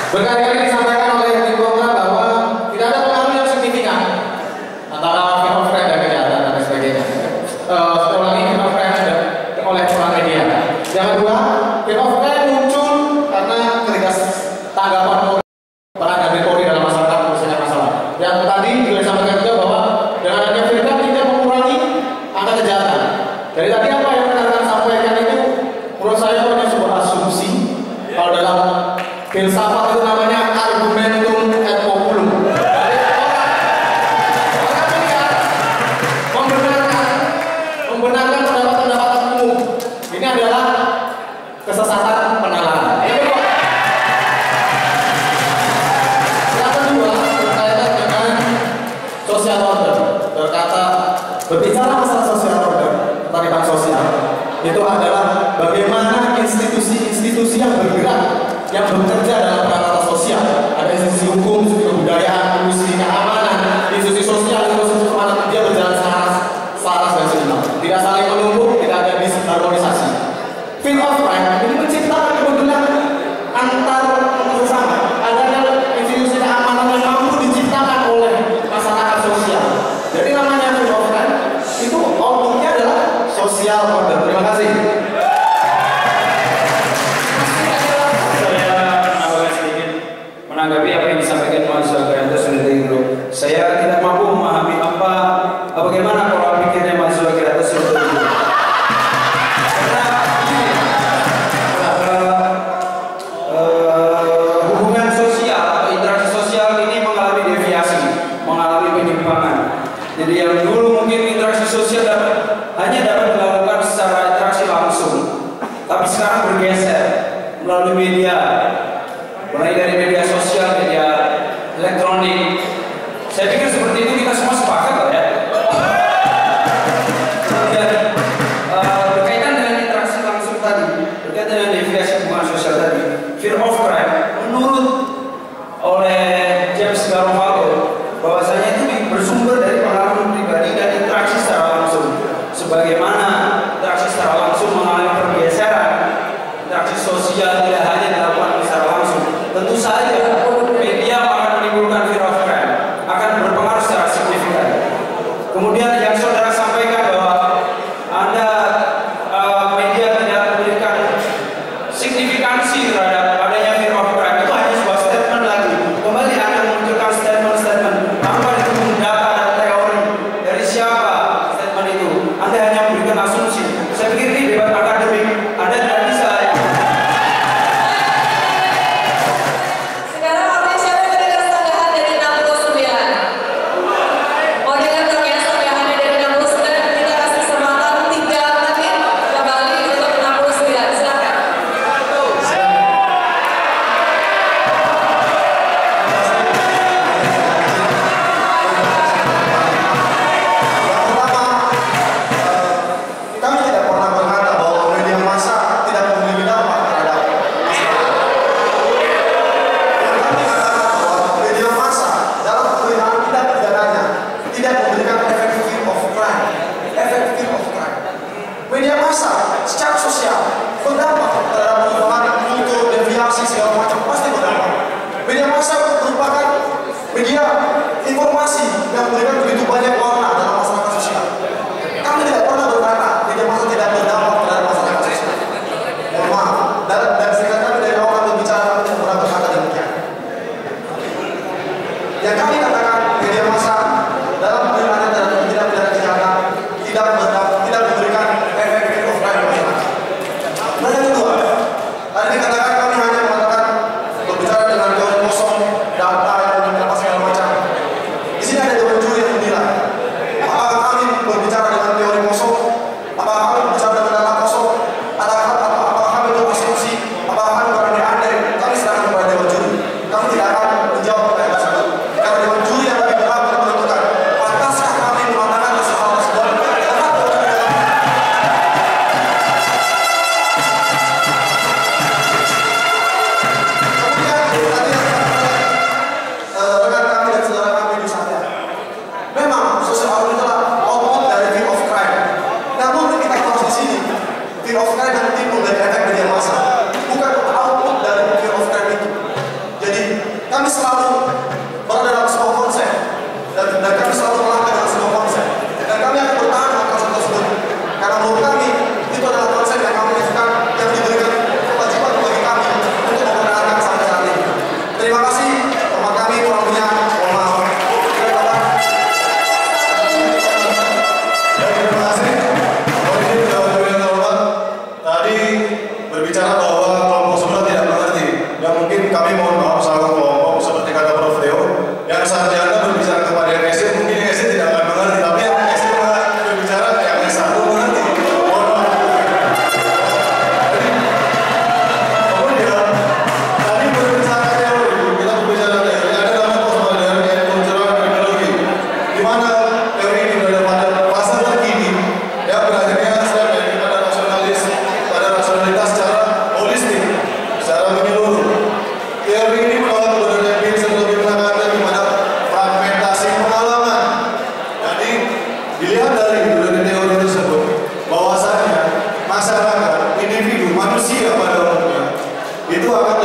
Berkali-kali disampaikan oleh tim program bahwa tidak ada pengaruh yang signifikan antara fenomena dan kejahatan dan sebagainya. Ulangi fenomena oleh orang media. Yang kedua, fenomena muncul karena ketika tanggapan peran dari Polri dalam masyarakat menyelesaikan masalah. Yang tadi juga disampaikan juga bahwa dengan adanya firman tidak mengurangi angka kejahatan. Dari tadi apa yang rekan-rekan sampaikan itu menurut saya hanya sebuah asumsi. Kalau dalam filsafat itu namanya argumentum et populum. Membenarkan pendapat-pendapat umum. Ini adalah kesesatan penalar. Yang kedua berkaitan dengan social order. Berbicara masalah social order, ketertiban sosial, itu adalah bagaimana institusi-institusi yang bergerak, yang bekerja dalam penanganan sosial, ada institusi hukum, institusi kebudayaan, institusi keamanan, institusi sosial, institusi keamanan, dia berjalan selaras dan seimbang, tidak saling menumpuk, tidak ada disharmonisasi. Feel of right ini menciptakan kebetulan antar bersama. Ada institusi keamanan yang mampu diciptakan oleh masyarakat sosial. Jadi namanya feel of right itu outputnya adalah social order. Terima kasih. Menanggapi apa yang disampaikan mahasiswa Kreatif dari grup, saya tidak mampu memahami bagaimana pola pikirnya mahasiswa Kreatif dari grup. Karena hubungan sosial atau interaksi sosial ini mengalami deviasi, mengalami penyimpangan. Jadi yang dulu mungkin interaksi sosial hanya dapat dilakukan secara interaksi langsung, tapi sekarang bergeser melalui media. Mulai dari media sosial, media elektronik. Saya pikir seperti itu kita semua sepakat lah ya. Dan berkaitan dengan interaksi langsung tadi, berkaitan dengan deviasi hubungan sosial tadi, fear of crime menurut oleh James Garofalo bahwasanya itu bersumber dari pengalaman pribadi dan interaksi secara langsung. Sebagaimana interaksi secara langsung mengalami pergeseran, interaksi sosial tidak hanya dilakukan secara langsung. Tentu saja media akan menimbulkan fear of crime, akan berpengaruh secara signifikan. Kemudian yang saudara sampaikan bahwa Anda media tidak memberikan signifikansi terhadap adanya fear of crime, itu hanya sebuah statement lagi. Kembali Anda memunculkan statement-statement tanpa didukung data dan teori dari siapa statement itu. Anda hanya memberikan asumsi. Saya pikir ini debat akademik. Anda tidak bisa. Media massa secara sosial berdampak terhadap perubahan kultur, deviasi segala macam, pasti berdampak. Media massa merupakan media informasi yang memberikan begitu banyak warna dalam masyarakat sosial. Kami tidak pernah berkata media massa tidak berdampak terhadap masyarakat sosial. Mohon maaf, dan sehingga kami dari awal kami bicara kami tidak pernah berkata demikian. Yang kami katakan media massa dalam penanganan dan tidak pidana kejahatan tidak memberikan efek of crime masyarakat. Nah, yang kedua,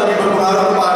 lebih berpengaruh kepada